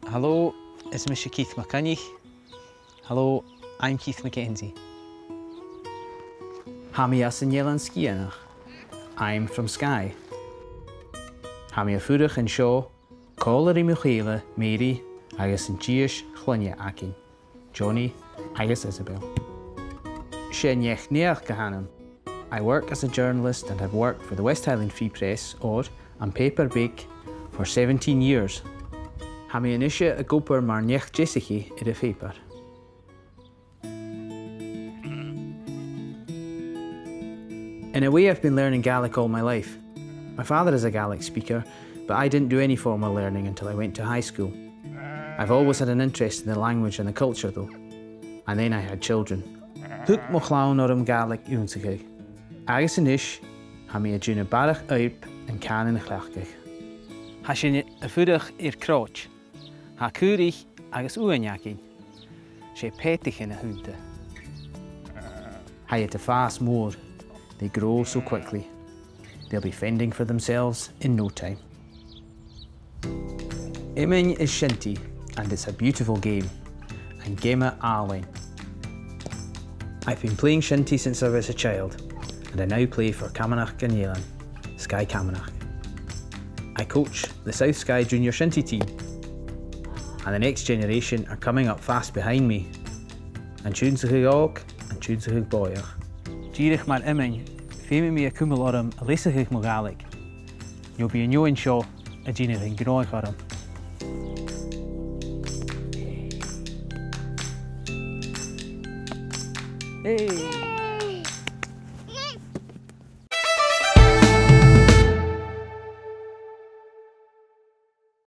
Hello, it's Mr. Keith McKenzie. Hello, I'm Keith MacKenzie. Hami as an Yelan Skianach. I'm from Skye. Hami a furach and show, Collery Michaela, Mary, agus an Jewish Chlunya Akin, Johnny, agus Isabel. Shen Yech Neach Gahanam. I work as a journalist and have worked for the West Highland Free Press or on paper bake for 17 years. Hami anisha a goper mar Nech Jessica in a paper. In a way, I've been learning Gaelic all my life. My father is a Gaelic speaker, but I didn't do any formal learning until I went to high school. I've always had an interest in the language and the culture though. And then I had children. Hook mochlaun orum Gaelic unsagig. Agus an ish, ha mi a juna barach oip and can in a chlachgig. Ha sin a fudach crouch. Ha curig agus uanyakin. She petich in a hunte. Ha yet a fast moor. They grow so quickly. They'll be fending for themselves in no time. Iming is shinty, and it's a beautiful game. And Gemma Arwen. I've been playing shinty since I was a child, and I now play for Camanach and Yelan, Skye Camanach. I coach the South Skye Junior Shinty team, and the next generation are coming up fast behind me. And Tunsachig Og and Tunsachig Boyach. Dírich mar iming, féimi mi a cúmal orm a lesachig mo Gaelic. You'll be a newin show a dínach in gnoich orm. Hey!